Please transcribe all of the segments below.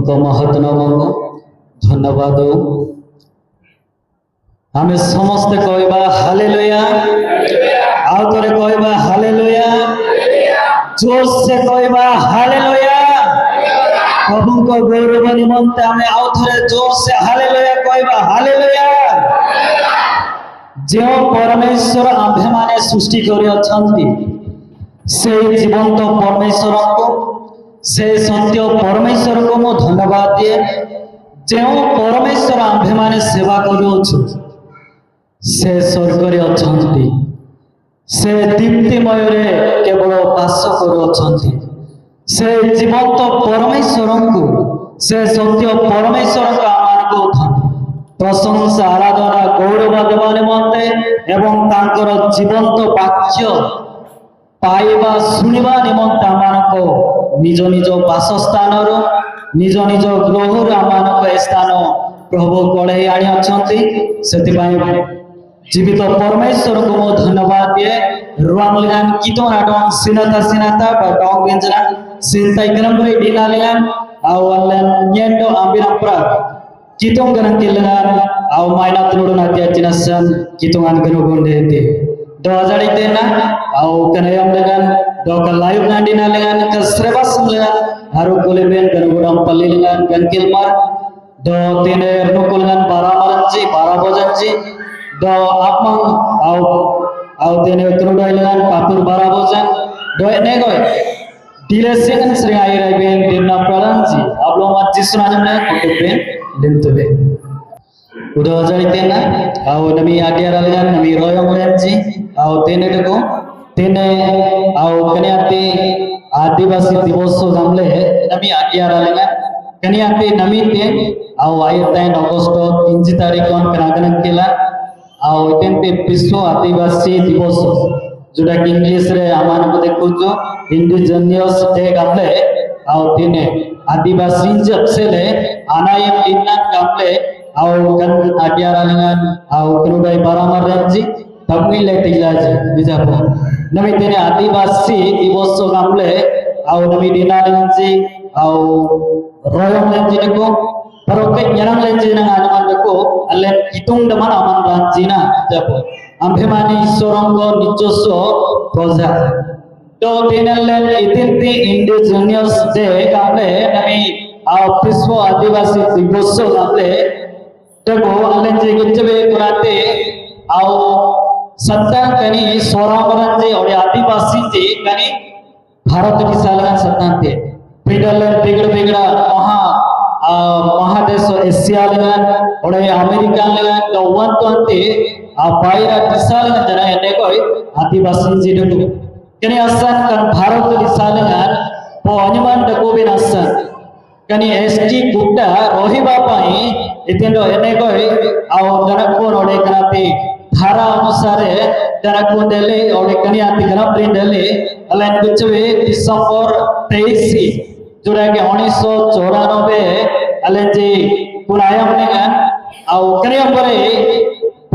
प्रभुଙ୍କ महत् नामକୁ धन्यवाद। आमे समस्ते कहबा हालेलुया, आउ थोड़े कहबा हालेलुया, जोर से कहबा हालेलुया। प्रभुଙ୍କ गौरव निमंते आमे आउ थोड़े जोर से हालेलुया कहबा हालेलुया। जो परमेश्वर आम्भे माने सृष्टि करि अछंती से जीवंत परमेश्वर को, से सत्य परमेश्वर को मो धन्यवाद दिए। जो परमेश्वर आम्भे माने सेवा करूछु से स्वर्ग रे अछंती, से दीप्तिमय रे केवल वास करूछंती। से जीवंत परमेश्वर को, से सत्य परमेश्वर का आमान को प्रशंसा आराधना गौरव देवा निमंते एवं तांकर जीवंत वाक्य पाइबा सुनिबा निमंते आमान को निज निज वासस्थान निज निज गृह आमान को स्थान प्रभु कड़े आनी अछंती। सेतिबाई जीवित परमेश्वर को मो धन्यवाद दिए। रुआंगलियान कितो नाडोंग सिनाता सिनाता बाडोंग बेंजना सिनताई गनम्बरे डिनालियान आउ अल्लान न्येंडो आम्बिराप्रा कितो गनन किलनान आउ माइना तुनुडना तियाचिनासन कितोंगान गनुगुंडे ते 2000 तेना आउ कनयम लेगान दोका लाइव नांडिना लेगान कसरेबास लेगान हारु कोलेबेन गनुगुडम पल्ली लेगान गनकिलमार दो तिने नुकुलगान 12 बजंजी दो आपमंग आउ तेने करुडा लेगान पापुर 12 बजन दो ने गय डिलेसिंगन श्री आइराबेन दिना प्रधानजी आप लोग आज जिसुनाजमने कोटेबेन लिंतबे उदो जरितेना आउ नमी आडियारा लेगान नमी रोयंगलेंजी आउ तेने को तेने आउ कन्याते आदिवासी दिवस जामले नमी आडियारा लेगान कन्याते नमी ते आउ आयताइन अगस्त 3 तारीख को कनागन केला आउ तेनते विश्व आदिवासी दिवस जोटा कि इंग्लिश रे आमान को देखो जो इंडिजिनियस डे गामले आउ तेने आदिवासी जबसेले आनायम दिनन गामले आउ कन आडियारा लेगान आउ कनुबाई बारामर रंजी तबनी लेतिलाज बिजापो नमी तेने आदिवासी दिवस गामले आउ नमी दिना लेंजी आउ रोयम लेंजी को परोके यरम लेंजी ना आनमन को अल्ले कितुंग दमन अमन रांजीना जापो अम्भेमानी ईश्वरंग निजस्व प्रजा तो तेनलेन इतिंती इंडिजिनियस डे गामले नमी आउ विश्व आदिवासी दिवस गामले तको अल्लेंजी गिचबे कुराते आउ सत्ता कनी सोरामरंजी और आदिवासी जी कनी भारत की सालगन सत्तांते बिगड़लन बिगड़ा महादेश एशिया लगन और अमेरिका लगन गवन तो अंते आ बायरा दिसालगन जना एने कोई आदिवासी जी डको कनी असन कन भारत की सालगन पो अनिमान डको बिन असन कनी एसटी गुट्टा रोहिबा पाई इतेंडो एने कोई आउ जनको रोडे कनाते धारा अनुसार जनको डेले और कनियाती गना प्रिंडले अलाइन गुचवे दिसंबर 23 जोड़ा के 1994 अलेंजी पुरायम नेगन आउ कनिया परे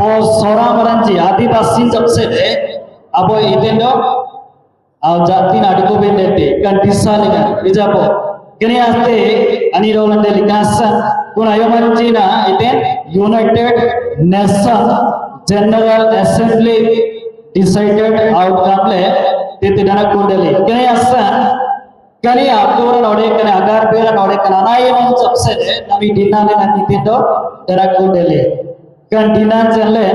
पो सोरामरंजी आदिवासी जबसे अब इतेंडो आउ जाति नाटको बेंडेते कंटिसा लेगन बिजापो कनियाते अनिरोलंडे लिकासन पुरायमरंजी ना इतेन United Nation General Assembly decided outcome ले तेते डना कोंडले कने असन कने अक्टोबर नोडे कने अगार बेरा नोडे कना नाय मन सबसे नमी दिना ले नती तो डरा कोंडले कन दिना चले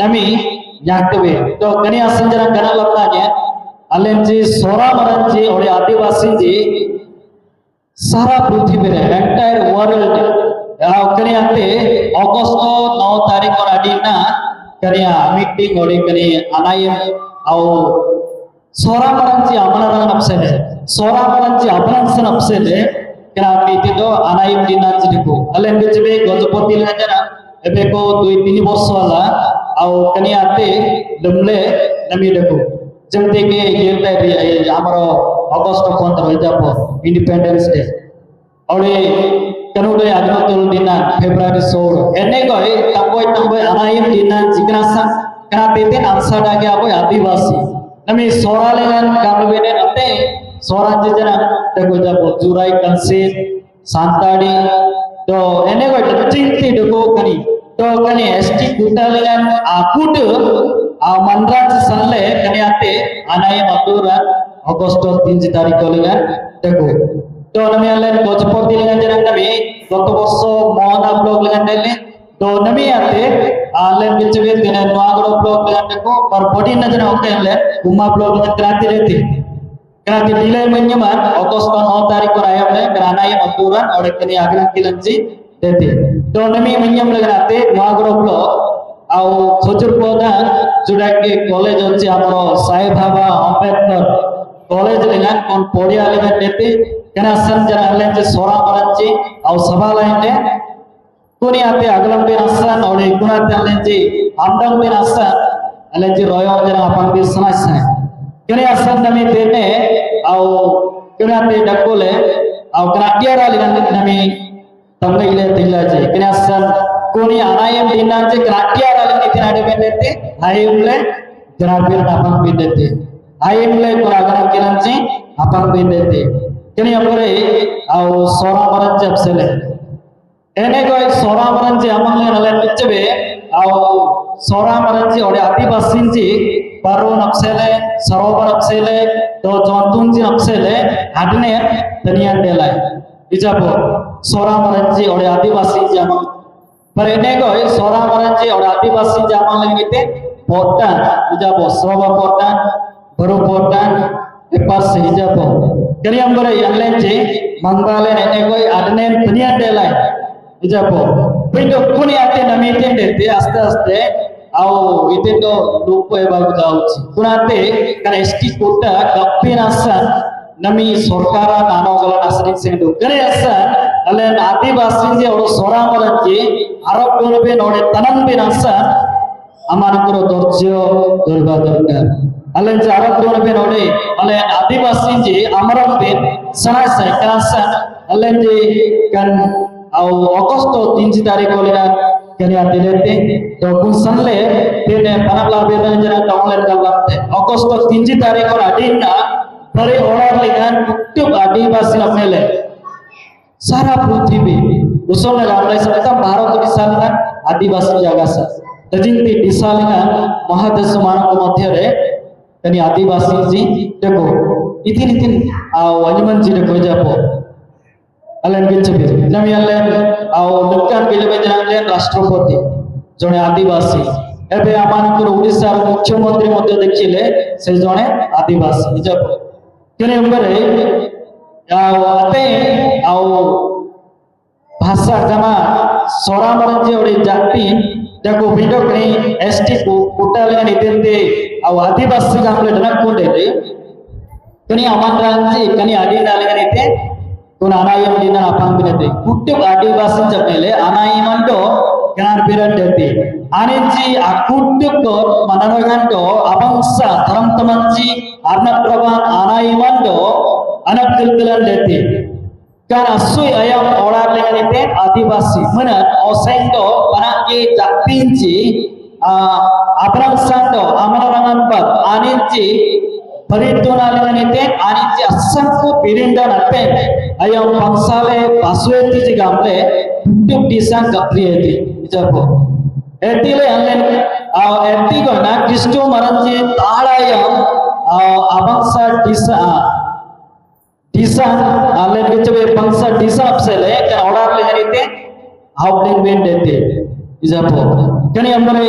नमी याक्तवे तो कने असन जरा कना लगना जे अलेंजी सोरा मरंजी और आदिवासी जी सारा पृथ्वी रे एंटायर वर्ल्ड कने आते अगस्त 9 तारीख को अडीना करिया मीटिंग और करी अनायम आउ सोरामरंजी अमनरंग नपसेले सोरामरंजी अमनंसन नपसेले करा मीति तो अनायम दिनांजी को अलेन बिचबे गजपति लजना एबे को 2-3 वर्ष वाला आउ कनियाते लमले नमी देखो जमते के ये हमरो अगस्त 15 जापो इंडिपेंडेंस डे और कनुडे आगनतुल दिना फेब्रुआरी 16 एने गय तंबोय अनायम दिना जिग्नासा कना तेते अंसाडा के आबो आदिवासी नमी सोरालेगन गामबेने अते सोरांजे जना देखो जाबो जुराई कंसे santaड़ी तो एने को चिंती डको कनी तो कनी ST कुटालिंgan akut mandran sanle kani ate anai maduran Agosto 3 tarik kolingan deko तो नमी अल्लाह कोचपोर दिलेंगे जरा नमी गत वर्ष मोहना ब्लॉग लेंगे तो नमी आते अल्लाह बिचवे दिन नुआगड़ो ब्लॉग लेंगे को और बॉडी नजर ओके अल्लाह उमा ब्लॉग लेंगे क्रांति रहती क्रांति दिले मन्यमान अगस्त 9 तारीख को आया हमने कराना ये मजदूरन और एक ने आगला किलंजी देती तो नमी मन्यम लगाते नुआगड़ो ब्लॉग आओ खजूर पौधा जुड़ा के कॉलेज होती हमारो साई बाबा अंबेडकर कॉलेज लेंगे कौन पढ़िया लेंगे देती karena senjata lain je seorang orang je, atau sabah lain je, kuni ate aglam bin asan, oleh kuna ate lain je, amdang bin asan, lain je royong je apang bin sanas saya. Kini asan nami tene, atau kuna ate dakole, atau kena tiara lihat nami tamai le tinggal je. Kini asan kuni anayam dinan je kena tiara lihat itu ada bendete, ayam le jerapir apang bendete, ayam le kuna agam kiran je apang bendete. Kini amore au sora maranjab sele ene ko sora maranji amangle nale pichbe au sora maranji ode adivasinji paru napsele sarovar napsele to jontunji napsele adne tanian delai ijabo sora maranji ode adivasinji amang par ene ko sora maranji ode adivasinji amangle ngite potan ijabo sarovar potan baru potan epas ijabo kini ambore yanlenje manggale nene koi adnen dunia delai ijapo pindo kuni ate nami tende te aste aste au itendo lupo e bagu dauchi kunate kana esti kota kappin asan nami sorkara nanogala asring sendu kare asan alen adivasinje odo soramaraje arab gonbe node tanan bin asan amanukro dorjo durba durgar Alen jarak dua lebih node, alen adivasi je amaran ben sana saya kerasan, alen je kan au Agosto 3 tarik kolina kini ati lete, to kun sanle tene panapla bedan jana download kalapte, Agosto 3 tarik kor adinna pare order ligan uktup adivasi namele, सारा पृथ्वी उसने लामलाई सकता भारत दिशालिंगा आदिवासी जगह सा तजिंती दिशालिंगा महादेश मानव मध्य रे कनी आदिवासी जी देखो इतिन वनिमन जी देखो जापो अलेन गिचबे नमी अलेन आउ लुकान बिलबे जनाले राष्ट्रपति जने आदिवासी एबे आमानकर ओडिसा रो मुख्यमंत्री मध्य देखिले से जने आदिवासी जापो केने उमरे आते आउ भाषा कमा सोरामर जे ओडी जाति देखो वीडियो कनी एसटी को कुटाले नितेंदे आउ आदिवासी गामले डनक कोंडे कनी अमनरांजी कनी आदिनाले निते कोन अनायम दिना अपंग बिनते कुट्टु आदिवासी जमेले अनायमंडो गार बिरंडेते आनेजी अकुट्टु को मननगंडो अबंसा धर्म तमंजी अर्णप्रभान अनायमंडो अनकलकलन लेते kan asui ayam orang dengan itu Adivasi mana osendo orang ke japinci abrang sando amarangan bab aninci perintuna dengan itu aninci asangku pirinda nape ayam pangsale pasueti jigamle hidup di sang kaprieti japo etile anlen etigo na Kristo maranji talayam abangsa disa Disa, alen kecebe bangsa disa apsele, kan order leherite, outling ben dete, ijapo. Kani amare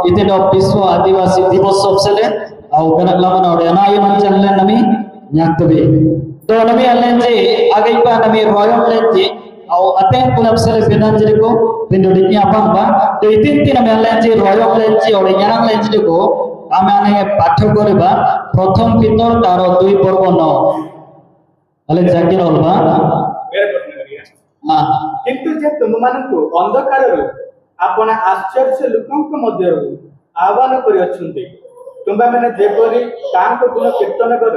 ite do biswa adivasi divos apsele, au kanak laman orde anai mancan len nami nyakbe. To nami alen je agai pa nami royom len je, au aten pun apsele benan je ko, bendodiknya apa ba? To itin tin nami alen je royom len je, orde nyanang len je ko, ame ane pathok koriba, prothom pitor taro dui porbo no. अलेन जाकिर होलबा वेर प्रश्न करिया हां किंतु जे तुममानकु अंधकाररु आपण आश्चर्य लोकंक मध्यरु आह्वान करि अछन्ते तुमबा माने जेपरि कांक गुण कीर्तन कर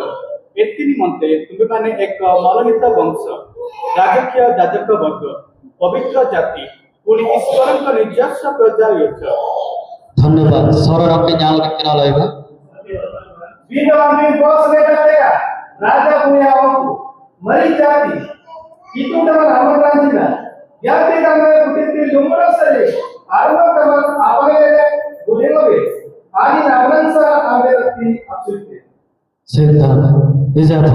एति निमंते तुमबा माने एक मनोनीत वंश राजकीय जाजक वर्ग पवित्र जाति पुनि ईश्वरक निजस्व प्रजा यछ धन्यवाद सरर अपने ஞான रखना लाइबा वीर आमी बॉस ले जातेगा राजा पुनि आवको मरी जाती itu dalam amal ranjina yang tidak mengikuti lumrah saja arwah dalam apa yang boleh lebih hari namun sah ambil di absolute ସେଟା ଏଯାକ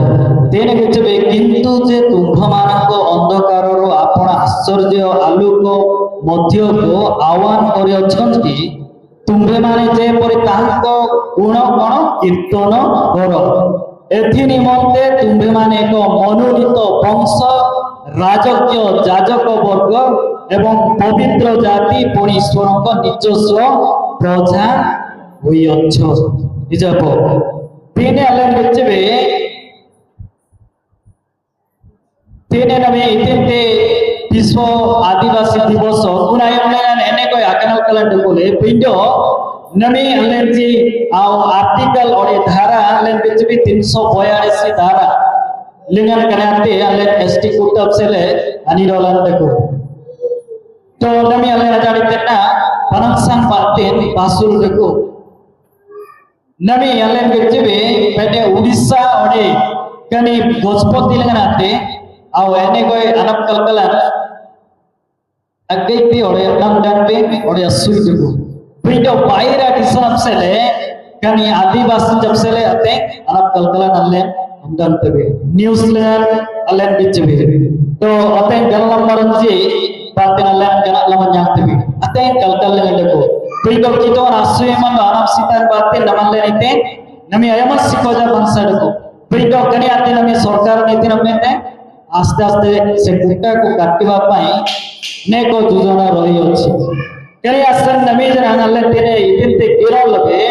ତେଣେ କେବେ କିନ୍ତୁ ଯେ ତୁମ୍ଭମାନଙ୍କ ଅନ୍ଧକାରରୁ ଆପଣ ଆଶ୍ଚର୍ଯ୍ୟ ଆଲୋକ ମଧ୍ୟକୁ ଆହ୍ୱାନ କରିଅଛନ୍ତି ତୁମ୍ଭେମାନେ ଯେପରି ତାହାଙ୍କ ଗୁଣ କଣ କୀର୍ତ୍ତନ କର ଏଥି ନିମନ୍ତେ ତୁମ୍ଭେମାନେ ଏକ ମନୋନୀତ ବଂଶ ରାଜକୀୟ ଯାଜକ ବର୍ଗ ଏବଂ ପବିତ୍ର ଜାତି ପୁଣି ଈଶ୍ୱରଙ୍କ ନିଜସ୍ୱ ପ୍ରଜା ହୋଇଅଛ ଏଯାକ Tine alam kecebe, tine nami itinte piswo adivasi diboso, kunai alam ene koi akanal kalan dekole, pindo nami alam ji au artikel ore dhara alam kecebe 342 dhara, lingan karate alam ST kutab sele anirolan deko. To nami alam ajari tena panangsang partin basul deko. Nami alam kecebe pada Odisha ode kani Gospoti lenganate au ene koi anap kalkalan agai pi ode nam dan pe ode asui dego pindo baira disam sele kani adivasi jab sele ate anap kalkalan alle nam dan pe New Zealand alam kecebe to ate galam maranji patin alam ganak laman yang tebe ate kalkal lengan dego Pindo kita asui mangga anam sitan batin naman lenite nami ayamas sikoja bangsa deko pindo kani ate nami sarkar niti namete aste aste se kuta ko kattiba pai neko jujona rohi ଅଛି kani asan nami jana nalle tene itinte kirolabe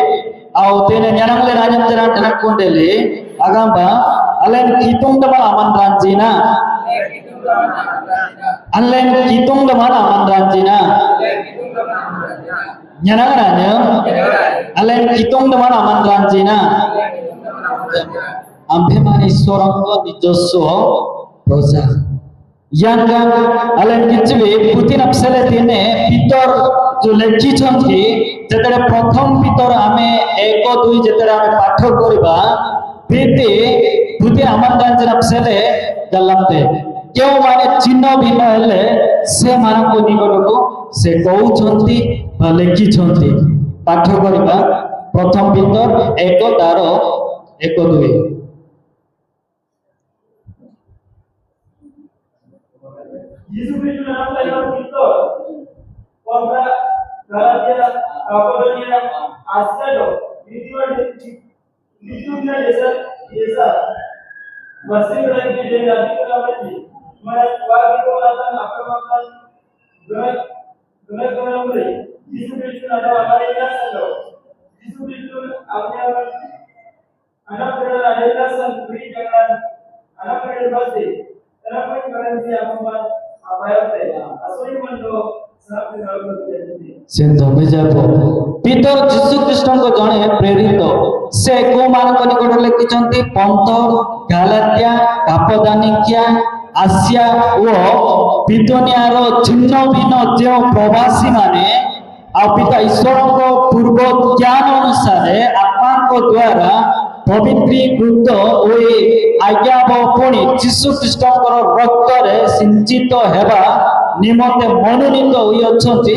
au tene nyanangle rajam jana tanakondele agamba alen kitung damal aman ranjina alen kitung damal aman ranjina nyanangananya alen kitung damal aman ranjina ambemani sorongko dijosso proza yanga alen kichbe putin apsele tine pitor jo lekhi chanti jetare pratham pitor ame 1 2 jetare ame path koriba prete putin aman ranjina apsele galamte केउ माने चिन्ह भिन्न हेले से मानको निकटको से कहउछंती बा लेखिछंती पाठ करिबा प्रथम पितर 1 तार 1 2 यीशु ख्रिस्ट नाम का पितर कोबरा गलातिया अपोलोनिया आस्ट्रेलो नीतिवाद ऐसा वसीम रही के लिए अधिक मैं वाद को लाता आक्रमण गुनाह करने यीशु ख्रिस्ट ने हमारे लिए संलो यीशु ख्रिस्ट अपने अनापरेड आदेश सन फ्री जगह अनापरेड बसे अनापरेड करेंसी अपन अपायते असोई मन लो साथ में सेंधो बेजापो पीतर यीशु ख्रिस्ट को जणे प्रेरित से को मान को निकट लिखिचंती पंत गालातिया कापदानिकिया आसिया ओ बितुनिया रो छिन्न भिन्न जो प्रवासी माने आ पिता ईश्वर को पूर्व ज्ञान अनुसार आत्मा को द्वारा पवित्रीकृत ओई आज्ञा पुणी यीशु ख्रिस्ट को रक्त रे सिंचित हेबा निमते मनोनीत होई अछंती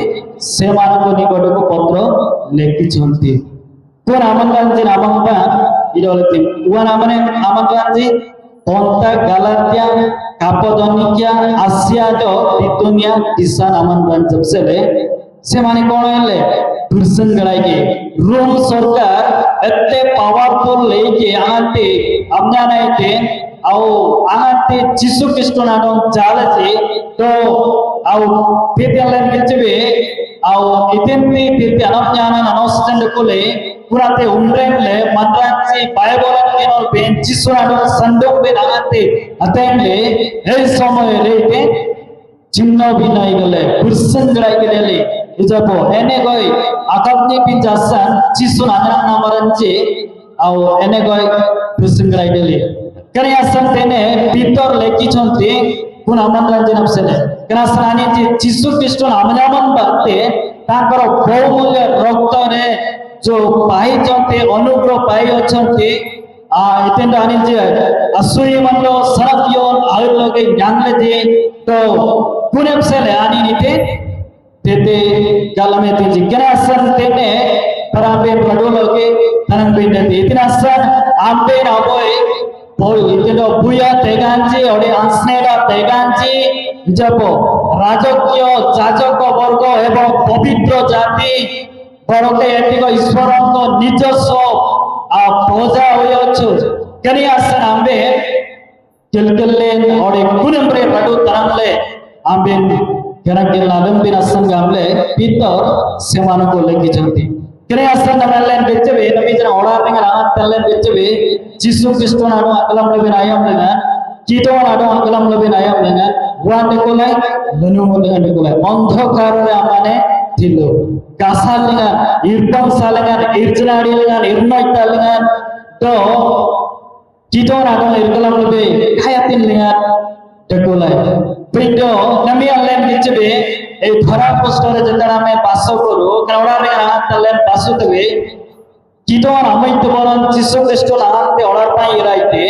से मान को निकट को पत्र लिखिचंती तो आमंत्रणजी नामंबा इरोलती वन आमने आमंत्रणजी पंता गालातिया कापदोनिकिया आसिया जो बितुनिया दिसान आमंत्रण जबसेले से माने कोन हेले दुर्सन गड़ाइके रोम सरकार एते पावरफुल लेके आते अपना नाइते आउ आते यीशु ख्रिस्ट नाडो चालचे तो आउ पेटेलन केचबे आउ इतेंती पेटे अनज्ञान अनस्टैंड कोले पुराते उम्रेले मंत्रांची बाइबलन केनोल बेंची सुनाडो संडों बे नाते अतेंले हे समय रेते चिन्ह भी नहीं गले पुरसन गड़ाई के ले इजपो एने कोई आकापनी पिंजासन चिसुन आनंद नामरंचे आउ एने कोई पुरसन गड़ाई के ले कने असन तेने पीतर लेकी चंते पुन आमंत्रण जनम सेले कना सनानी जे यीशु ख्रिस्ट नामनामन बाते ताकर बहुमूल्य रक्त रे जो पाई चंते अनुग्रह पाई अछंते इतने डानी जे असुई मनलो सरापियोन आयल लोगे यांगले जे तो पुने से ले आनी नीते तेते गालमे तीजी क्या असन तेने पराबे रडो लोगे तनंग बिंदे इतने असन आम्बे ना बोए बोल इतने बुया तेगांजी और आंसनेरा तेगांजी जब राजकीय जाजक वर्ग एवं पवित्र जाति बड़के एटिको ईश्वरंको निजस्व प्रजा होयछु कनी आसन आम्बे किलकिलेन और कुनम्रे रडु तरंगले आम्बे केरकेल आलम्बिन आसन गामले पीतर सेमानो को लेके चलती कनी आसन नमलेन बेचबे नबीजना ओड़ा रिंग रात तल्लेन बेचबे जिसु क्रिस्तो नाडो अकलम लेबेन आयम लेना कीटो नाडो अकलम लेबेन आयम लेना वान निकोलाई लनु मोदन निकोलाई अंधकार रे आमाने दिलो kasal dengan irbang salengan irjenadi dengan irnoi talengan to kita nak irkalam lebih hayatin dengan dekulai pindo nami allen dichbe ei khara poster jetara me passo koru kaura re rahat talen pasu tebe kita amai to bolan jisu kristo lahante order pai iraite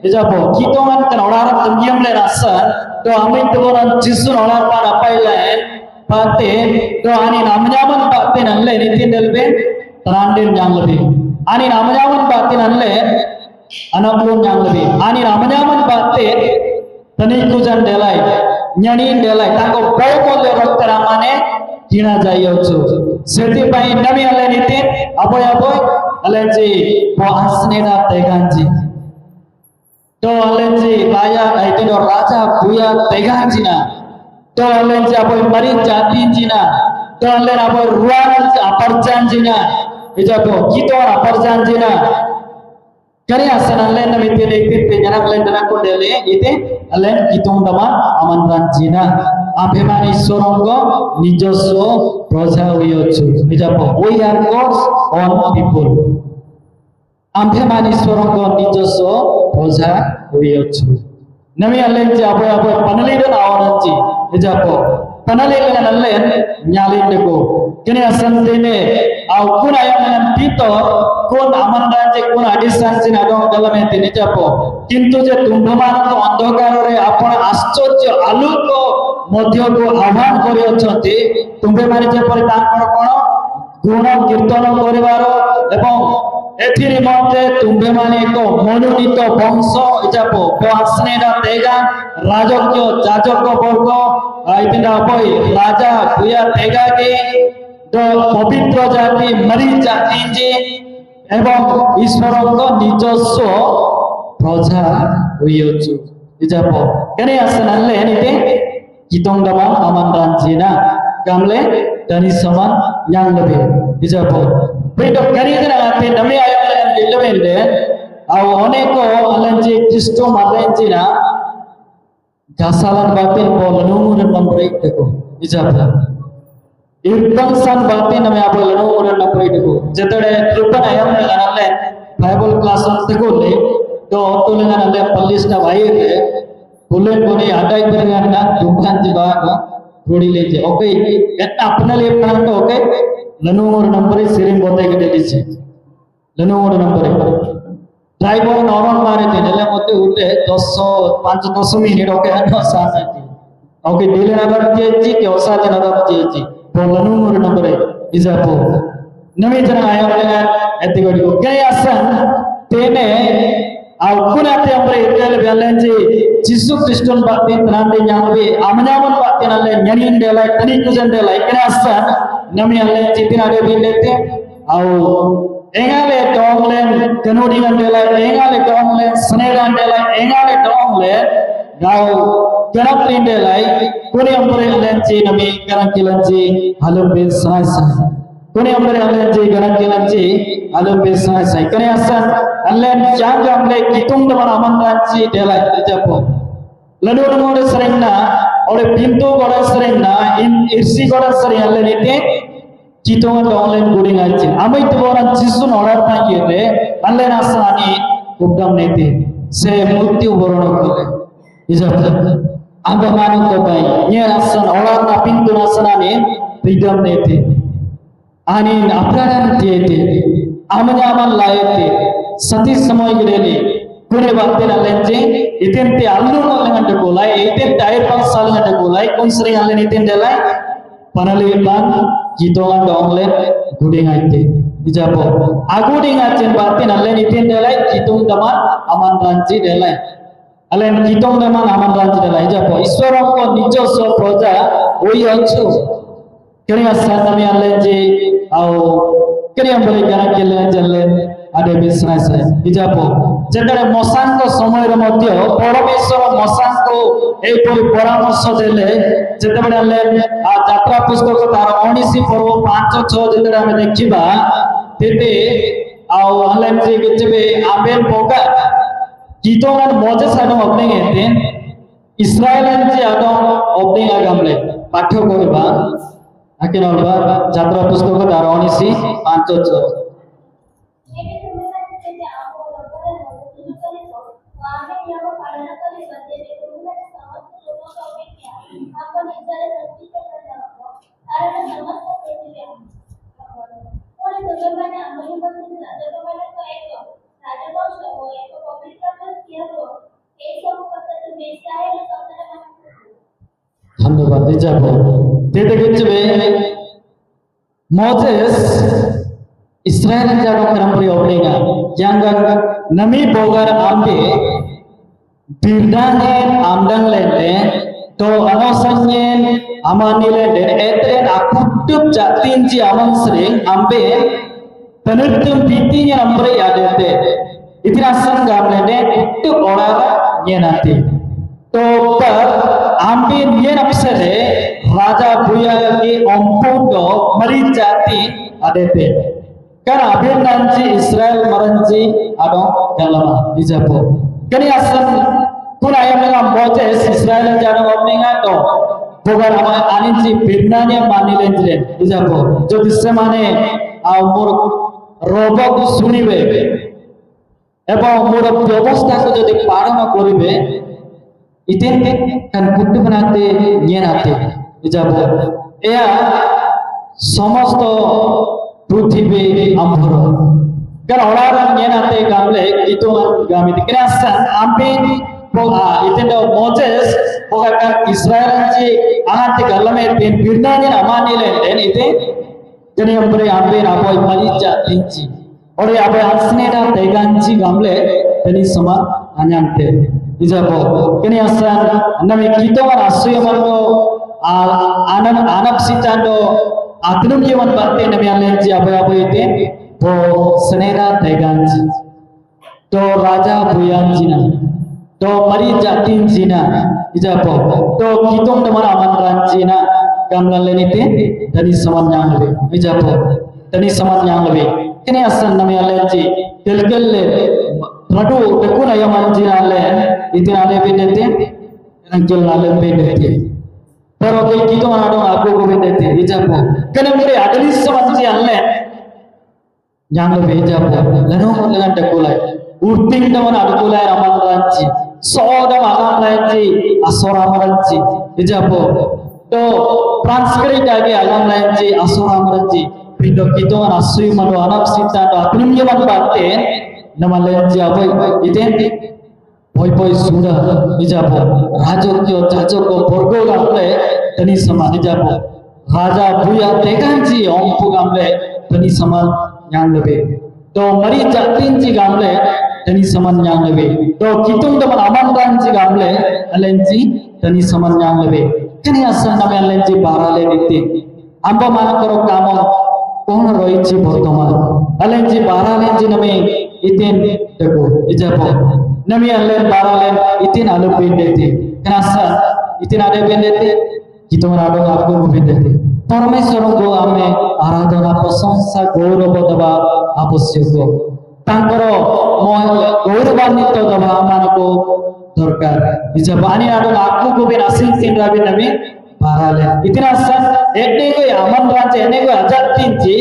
ejabo kita man kan order tangiam le rasa to amai to bolan jisu order pa apai lain पाते तो आनी नामजामन पाते नल्ले नितिन डलबे तरांडेन जांगलबे आनी नामजामन पाते नल्ले अनपलोन जांगलबे आनी नामजामन पाते तनी cuisine डेलाई न्यानीन डेलाई ताको बहुमूल्य रक्तरामाने कीना जाइयो छु सेति पाई नमी अल्ले नितिन अबोय अबोय अल्लेजी पहासनेना तेगांजी तो अल्लेजी राजा बुया तेगांजीना तो अल्लेन जाबोय मरी जाति जिना तो अल्लेन आबोय रुआन अपर्जान जिना इजाबो कितो अपर्जान जिना करी आसन अल्लेन नमिते लेते पे जना अल्लेन दना को डेले इते अल्लेन कितों दमा आमंत्रण जिना अभिमानी ईश्वरंगो निजस्व प्रजा होयछु इजाबो we are God's own people अभिमानी ईश्वरंगो निजस्व प्रजा होयछु नमी अल्लेन जाबोय आबोय पनलीदन आवनची इजापो पनले नल्लेन न्यालिंडको कने असंतेने आउ कुन आयमन पीतो कोन आमंदाजे कोन आदिसांचे नाडो गलमे तिने जापो किंतु जे तुम्भमान तो अंधकार रे आपण आश्चर्य आलोक मध्य को आह्वान करि अछंती तुम्भे माने जे पर तांकर कोन गुण कीर्तन करिवार एवं एथि निमंते तुम्भे माने को मनोनीत वंश इजापो पहासनेना तेगा राजकीय जाजक वर्ग आइतिना पई राजा बुया तेगा के तो पवित्र जाति मरी जाति जे एवं ईश्वरको निजस्व प्रजा होयछु इजापो कने आसनले निते कितोंदमा आमंत्रण जिना gamle dari saman yang lebih ijapo bedo kari jena ate nami ayam lan dilebende au oneko alanji kristo marenjina gasalan batin bolanu dan memberi deko ijapo irbangsan batin nami apo lanu dan memberi deko jetade trupan ayam lan bible class deko le to tulengan ale pallis na vaire bulen boni adai dengan nak jumpan jibaga रोड़ी ले जे okay एतना अपने लिए plan तो okay लनु और number सिरिंग बोते के daily से लनु और नंबर ड्राइवर नॉर्मल मारे थे नेले मोते उठे 500 मिनिट ओके न साथ जी ओके डेली नगर जे जी के ओसा जे नगर जे जी तो लनु और नंबर इजापो नमी जन आयो लगा एति गडी ओके आसन तेने आउ कुनाते हमरे इतल बैलेंस जिसु क्रिस्टन बाते तनांडे न्यामबे आमनामन बाते नले न्यानिन डेला तनी कुजन डेला इकने आसन नमी अल्ले चितिनाडे बिलेते आउ एंगाले डोंगलेन कनोडिगन डेला एंगाले डोंगलेन सनेडान डेला एंगाले डोंगले गाउ कनप्लिन डेला कोने हमरे अल्ले ची नमी करंकिलंची हलुबे सासा कोने हमरे अल्ले ची करंकिलंची हलुबे सासा इकने आसन अल्ले जांग हमले कितुंग दमन आमंत्रणची डेला इजापो लनु नमोरे सरेंना और पिंतु गोड़ा सरेंना इन इर्सी गोड़ा सरे अल्ले नीते चितोंग ऑनलाइन गुडिंग आछि आमै तो बोरन जिसुन ऑर्डर पाइए रे अल्ले नासनानी कुब्दम नीते से मृत्यु वरण करे इजापो आगमान को पाई ये नासन ऑर्डर ना पिंतु नासनानी फ्रीडम नीते आणि अपराधन तेते आमजामन लायते sati semua gini kure bakti nalen je itin ti allu nalen ande golai itin tair pang sal ande golai kon sering alen itin delai panali ban jitongan donglen guding aite ijapo aguding achen bakti nalen itin delai jitung daman aman ranci delai alen jitung daman aman ranci delai ijapo iswaram ko nijo so proja oi achu kini asal nami alen je au kini yang boleh jalan jalan jalan ada bisnes ijapo যেখানে মশাঙ্ক সময়ের মধ্যে পরমেশ্বর মশাঙ্ক এইপরি পরামর্শ দেলে যেতবে আনলেন যাত্রা পুস্তক তার 19 পর্ব 5 6 যেতবে আমি দেখিবা তেতে আও আনলেন যে যেবে আবেন পোকা কিতোমান মজে সানো আপনি এতেন ইসরায়েলের যে আদম আপনি আগামলে পাঠ্য করিবা আকে নলবা যাত্রা পুস্তক তার 19 5 6 ধন্যবাদ যাব তেতে গেছবে মোজেস ইসরায়েল জানো kerambri oblenga yang nami bogar ambe birdangen amdang lende to anosanyen amani lende etren akutup jatin ji aman sering ambe penutum bitinya ambre adete itirasan gam lende kutup orara nyenati to par ambe nyen apsere raja buya ki ompundo mari jati adete karena abin nanti Israel maranci ado galama dijapo kini asal pun ayam dengan Moses Israel jana ngomninga to bogar ama aninci birnanya mani lenjren dijapo jadi semane amur robok sunibe এবং মোর ব্যবস্থাকে যদি পালন করিবে ইতেন কান কুট্টু বানাতে নিয়ে নাতে যাব এয়া সমস্ত পৃথিবী আম্ভর কারণ ওরা নিয়ে নাতে গামলে ইতো গামিতে ক্রাসান আমবে পোগা ইতেন মোজেস পোগা কান ইসরায়েল জি আহাতে গালমে তেন বিরনানি আমানিলে দেন ইতে জনি আমরে আমবে আবই মালিজা তিনজি और ये अबे आसने ना तेगांची गामले तनी समा अन्यांते इजाबो कनी आसान नमी कितो वर आसुय मनो आनप सितांडो आतनुम जीवन बाते नमी आलेंची अबे इते वो सनेरा तेगांची तो राजा बुयांची ना तो मरी जातीन जीना इजाबो तो कितो नमन आमंत्रणची ना गामला लेनिते तनी समा न्यांगले इजाबो तनी समा न्यांगले kini asal nami alerji telgelle radu tekuna yang manji ale itu ale bendete rangkil ale bendete pero kei gitu manado aku ko bendete ijapo kene mure adali samanji ale yang le ijapo lanu dengan tekulai urting daman adukulai raman ranci soda magam ranci asora ranci ijapo to transkrit age agam ranci asora ranci pindo kito asui manu anap sita do apnum yaman batte namalen jaboy iten boy boy suda ijabo rajokyo jajoko borgo gamle tani saman ijabo raja buya teganji ompu gamle tani saman yang lebe to mari jatinji gamle tani saman yang lebe to kitung daman amandanji gamle alenji tani saman yang lebe kini asal name alenji barale nitte amba manakoro kamo कौन रोइची बर्तमान अलेंजी बारालेंजी नमे इतेन देखो इजापो नमी अलें बारालें इतेन आलू बेंडेते कनासा इतेन आले बेंडेते कितो Rado आपको बेंडेते परमेश्वर को हमें आराधना प्रशंसा गौरव दबा आवश्यक तांकर गौरवान्वित दबा हमको दरकार इजापो आनी राडो आपको को बेन आसिन तीन राबे नमे बाराले इतना सन एकने को आमन रांचे एकने को आजाद तीनची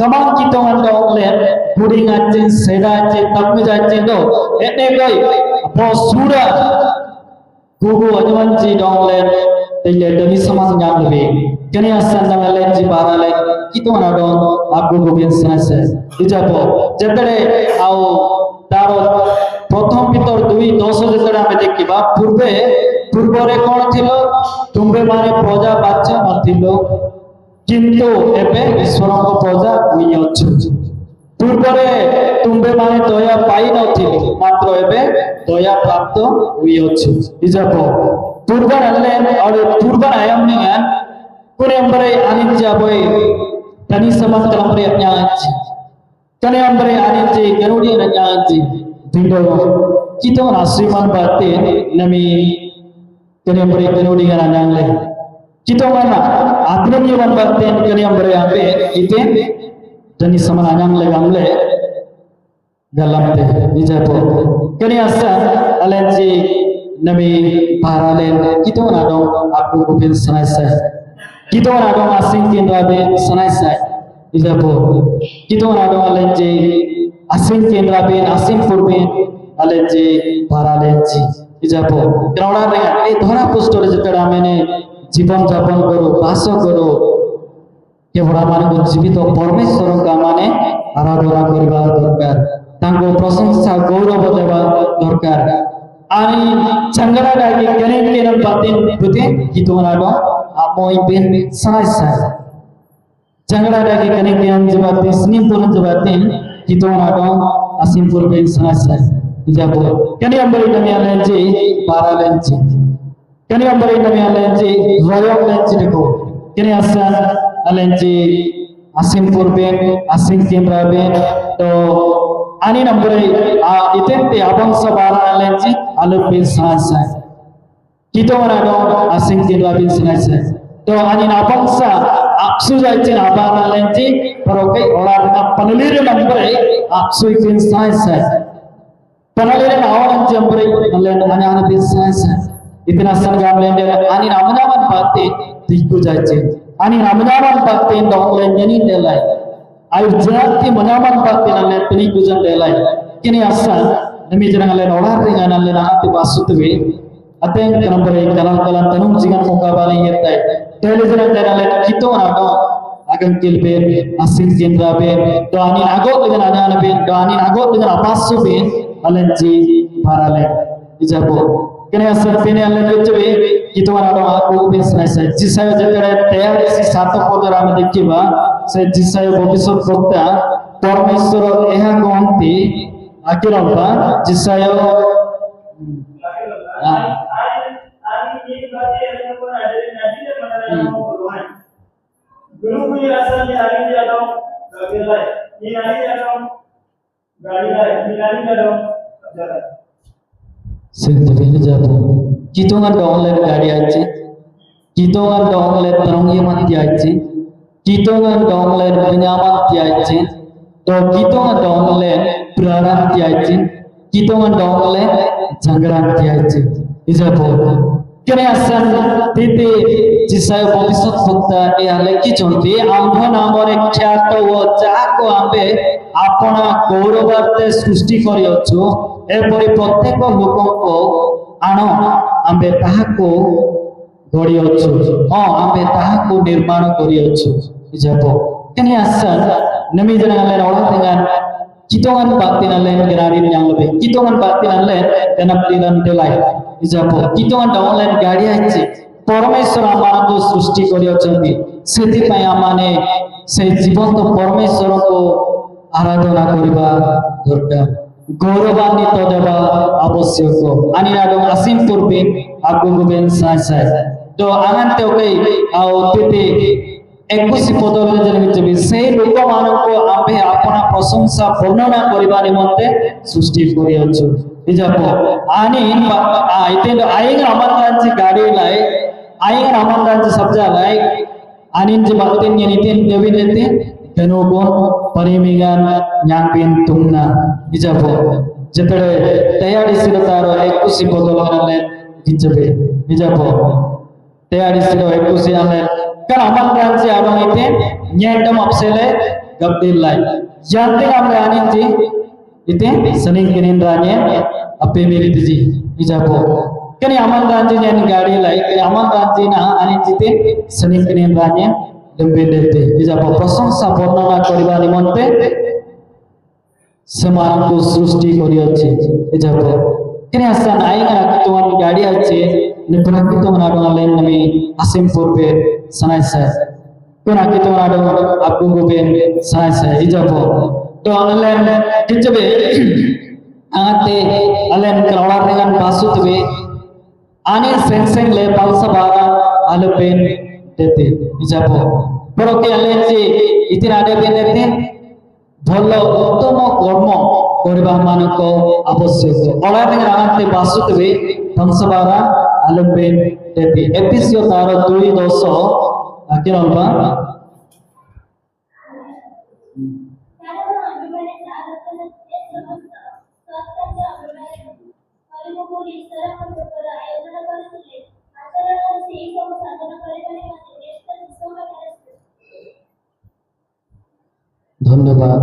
कमान की तो अंदर ओले पुडिंग आचे सेडा आचे तब में जाचे तो एकने को बहुत सूरा गुगु अजमन जी डोंगले tele dani saman yang lebih kini asan nama lain ji bara lain kita mana dong aku gubin senasa ijapo jatare au taro prothom pitor dui doso jatare ame dekhiba ପୂର୍ବରେ କ'ଣ ଥିଲ ତୁମ୍ଭେ ମାନେ ପ୍ରଜା ବାଚ୍ୟ ନଥିଲ କିନ୍ତୁ ଏବେ ଈଶ୍ୱରଙ୍କ ପ୍ରଜା ହୋଇଅଛ ପୂର୍ବରେ ତୁମ୍ଭେ ମାନେ ଦୟା ପାଇନଥିଲ ମାତ୍ର ଏବେ ଦୟା ପ୍ରାପ୍ତ ହୋଇଅଛ ଇଜାପ ପୂର୍ବରେ ayamnya kurembere aninja boy tani saman kalambre nyanji kane ambre aninji garudi nyanji bindo kita nasiman batte nami kene ambre garudi nyangle kita mana adremi man batte kene ambre ambe ite tani saman nyangle gamle galamte ijapo kene asa alenji nami paralen kita mana dong aku kupin sanasa kita orang dong asing kendrabe sanasa ijapo kita orang dong alenji asing kendrabe asing purben alenji paralenji ijapo kerana dengan dhara postore jetara mene जीवन যাপন করো বাস করো কেবল আমাকে জীবিত পরমেশ্বরଙ୍କ মানে আরাধনা କରିବା দরকার ତାଙ୍କ ପ୍ରଶଂସା ଗୌରବ ଦେବା ଦରକାର ani changara dagi kenen kenen batin putin hitunganado amoy ben sai changara dagi kenen kenen jabatin snimpun jabatin hitunganado asimpur ben sai jabo kani ambari nami alenji para lenji kani ambari nami alenji royal lenji deko kani asan alenji asimpur ben asing kendra ben to ani nambari itente abangsa bara alenji alupin sanasa kita orang dong asing kendra ben sanasa to ani abangsa aksu jacin abara lenji parokai orang penulir nambari aksu ikin sanasa penulir awan jambari alen ani ana ben sanasa itna sangam lende ani namnaman batte tiku jacin ani namnaman batte dong lenjani delai ayu jati menaman batin alen teni kujan delai kini asal demi jangan alen olah ringan alen hati basutwe ateng kenambare kalan tanung jingan muka bali yetai tele jangan alen kito nado agan kilbe asing kendra be to ani agot dengan ana be to ani agot dengan apasu be alen ji parale ijabo kini asal pene alen wechbe kito nado aku bisnai sai jisayo jetare tayar si sato podar ame dekhiba se jisayo bobisot bokta परमेश्वर एहा कहंती आकिरंपा जिसायो गुरु की आसन में आगे जाता हूं गगेलाई ये आगे जाता हूं गाड़ी लाई गाड़ी जाता हूं जाता सेंतबेन जाबो कितोंगा डोंगले गाड़ी आचे कितोंगा डोंगले तरंगी मत आचे कितोंगा डोंगले penyaman tiace to kitonga dongle praran tiace kitonga dongle jangran tiace ijapo kene asan tete jisayo bobisot bokta e ale ki chonti ambho namore ख्यात o jaako ambe apona gaurobarte सृष्टि kori achu epori proত্যেক লোকଙ୍କୁ ano ambe tahako gori achu ha ambe tahako nirmano kori achu ijapo kene asan nami jangan alen orang dengan kitongan batin alen gerarin yang lebih kitongan batin alen kenap dilan delai ijapo kitongan alen gari ache परमेश्वर आमानकु सृष्टि करियछन्ति सेति पय आमाने से जीवंत परमेश्वर को आराधना करिबा दरकार गौरवान्वित देवा आवश्यक आनी नाडो आसिम पूर्वे आगु गुबेन साय तो आनंते ओके आउ तेते 21 पदरे जन्मितबि सेई लोक मानको आम्भे आपना प्रशंसा वर्णना करिबा निमंते सृष्टि करियछु इजापो आनी आइते आइग अमरराज्य गाडी लाई आइग अमरराज्य सब्जा लाई आनिन जे बातेन यनितेन देविनेते कनोगोन परिमिगान न्यांपिन तुमना इजापो जेतडे तयारी सिरतारो 21 पदरे गिचबे इजापो तयारी सिरो 21 आले kan aman ranci abang itu nyendam apsele gabdil lai janting amre anin ji itu sening kinin ranya ape mirit ji ijapo kini aman ranji jan gadi lai kini aman ranji na ani jite senin kini ranya lembe dete ijapa prasangsa bonnana koriba nimonte semanku srusti kori achi ijapa kini asan aing na kituan gadi achi nipra kituan adong alen nami asim purbe sanai sa kuna kituan adong abu goben sanai sa ijapa to alen kijabe angate alen kelawar dengan pasut be ani seng le palsa bara alupen dete ijapo poroke alen je itin ade ben dete bhollo uttom kormo koriba manko abasyok olar dengan angate pasut be palsa bara alupen dete episio taro 200 akinolba धन्यवाद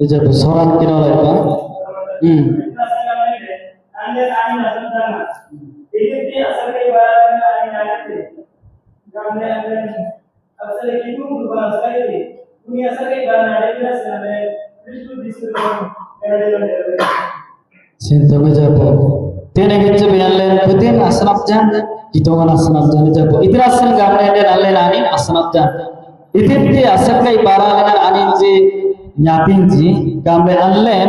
इधर सोरान किनारे का ande ani nasantana ini asal ke baran ani nagate gamne ande asal kitu bukan sekali ini asal ke baran ada jelas ande kristu diskusi kenapa Sinta menjawab. Tiada kerja biarlah putin asnaf jan, kita orang asnaf jan jawab. Itu asal gambar dia nalar ani asnaf jan. Itu dia asal kai bara dengan ani je nyapin je gambar nalar.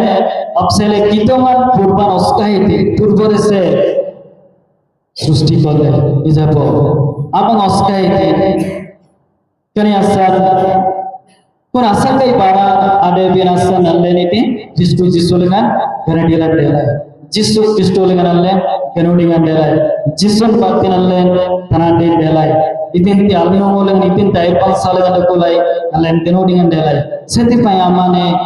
Absele kita orang purban oskai itu purban se susti kole. Jawab. Apa oskai itu? Kini asal pun asal kai bara ada biar asal nalar itu jisu dengan Kanadian delay. Jisu Kristo dengan Allah, Kanadian delay. Jisun bakti Allah, Kanadian delay. Itin ti alno molang itin tair pansal dengan dekulai, Allah Kanadian delay. Setiap payamane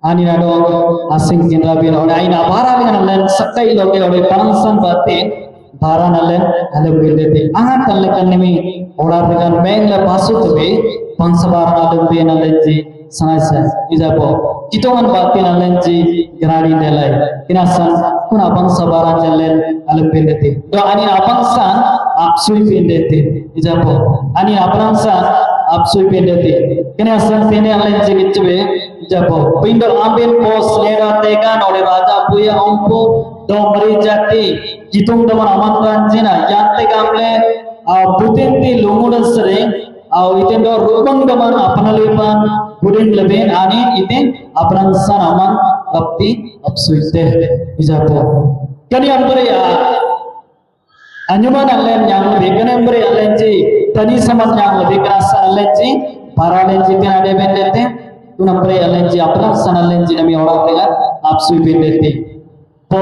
ani nado asing kinrabin orang aina bara dengan Allah sakai loge orang pansan bakti bara Allah Allah berdeti. Angat Allah kanemi orang dengan mengla pasut be pansabara Allah be Allah ji sangat ijapo. Kita orang bakti nalenji gerari delay. Kinasan pun abang sabaran jalan alam pendeti. Do ani abang san absui pendeti. Ijapo. Ani abang san absui pendeti. Kinasan tene alenji gitbe. Ijapo. Pindo ambin pos lera tegan oleh raja puya ompo do meri jati. Kitung teman aman ranjina. Yante gamle putin ti lumudan sering. Iten do rubang teman apa nalipan. Budin lebih ani iten apran sanaman kapti absuite ijapo kani ambare ya anyuman allen yang lebih kani ambare allen ji tani samat yang lebih kerasa allen ji para allen ji kan ada bendete tun ambare allen ji apran san allen ji nami orang dengan absui bendete po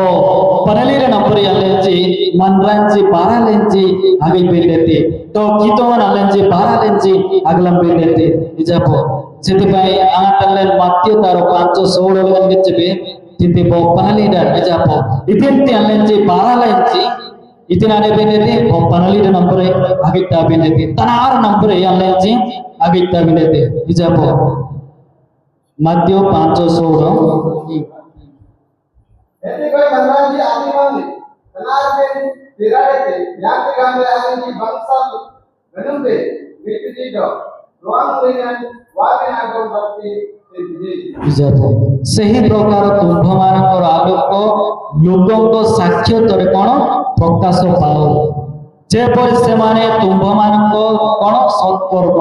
panalira ambare allen ji manran ji para allen ji agai bendete to kiton allen ji para allen ji aglam bendete ijapo Setipai angat alen matio taro panco solo dengan kecebe tipe bo panalida ejapo itin ti alen ji para lenji itin ade benete bo panalida nampore agita benete tanar nampore alen ji agita benete ejapo matio panco solo Eti koi bandan ji adi mandi tanar ben dirade yang gamle alen ji bangsal benumbe mitji do ruang dengan सही प्रकार तुम्भ मानकर आलोक लोकों को साक्ष्य तरे कौन प्रकाश पाओ जेपर से माने तुम्भ मानक कौन सत्कर्म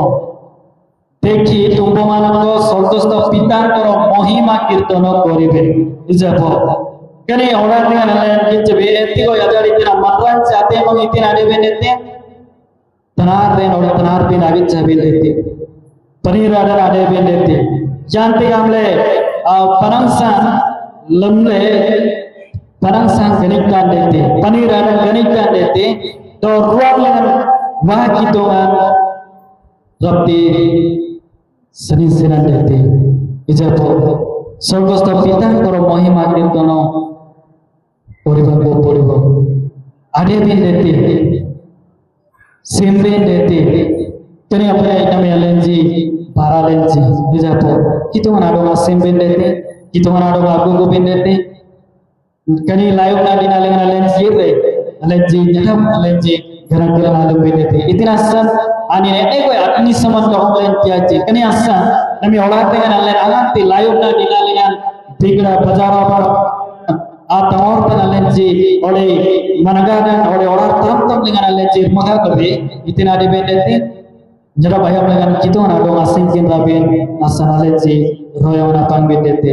देखी तुम्भ मानक स्वर्गस्थ पितांकर महिमा कीर्तन करिवे इजाप कने ऑर्डर ने नलन किचबे एतिको याजारी तिना मतवान चाते मग इतिन आडेबे नेते तनार रे नोड तनार बिन आगे जाबे लेते पनीर आडर आडे बेन देते जानते हमले परंगसान लम्ले परंगसान गणिकान देते पनीर आडर गणिकान देते तो रुआर लेन वहाँ की तो रब्ती सनी सेना देते इजापो स्वर्गस्थ पिता करो महिमा कीर्तन परिवार को आडे बेन देते सिमबेन देते kini apa yang kami alenji para alenji ijapo kita mana ada semben dete kita mana ada aku gubin dete kini layu nadi nalengan alenji re allergy nyata allergy gara-gara ada beda te itina san ani ne ko atni saman ka online tiaji kani asa nami olah dengan alle alanti live na dinalingan tigra bazara par a tawar tan allergy ole managadan ole olah tam dengan allergy maga kabe itina de beda te jara bayam dengan kitu na dong asing kin rabin asan allergy roya na pan beda te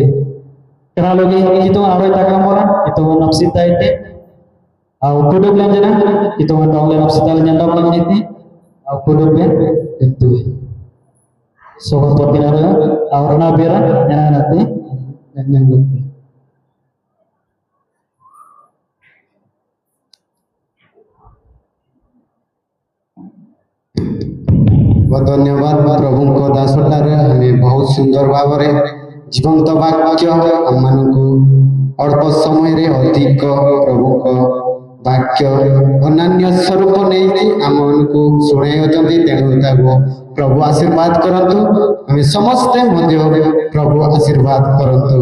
kera logi kitu aroi takam bola itu nafsita ite au kuduk lanjana itu dong le nafsita lanjana dong ite au kuduk ben itu so potinara aurna bera nyana nate nyang धन्यवाद प्रभु को दासटारे हमें बहुत सुंदर भाव रे जीवंत वाक्य हम मानकु अल्प समय रे अधिक प्रभु को वाक्य अनन्य स्वरूप नहीं हम मानकु सुनाई होचंती तेणु ताको प्रभु आशीर्वाद करंतु हमें समस्त मध्य प्रभु आशीर्वाद करंतु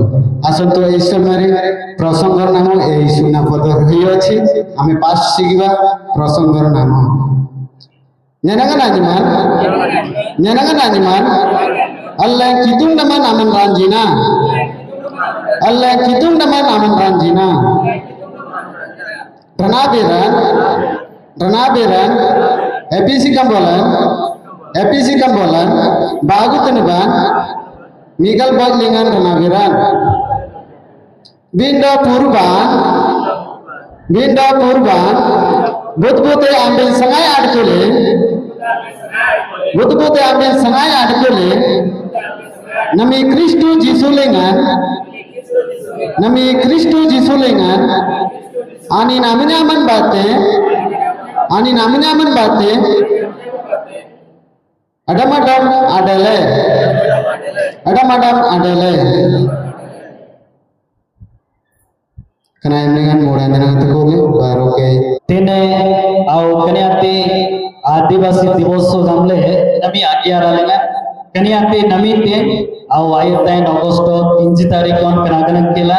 आसंतु एई समय रे प्रसंग नाम एई सुना पद होई अछि हमें पास सिगवा प्रसंग नाम nyanangan anjiman Allah kitung nama naman ranjina Allah kitung nama naman ranjina Ranabiran EPC Kambolan bagu teneban Miguel Baglingan Ranabiran Binda Purban Bud-bute ambil sengai adkule Bud-bute ambil sengai adkule Nami Kristu Jisu lengan Ani namanya aman bate Adam adele Kena dengan mudah dengan tekuli baru ke tene au kaniate आदिवासी दिवस हमले नमी आज्ञा रलेगा कनियाते नमी ते au ayat 9 Agosto 3 तारीख को कनागन केला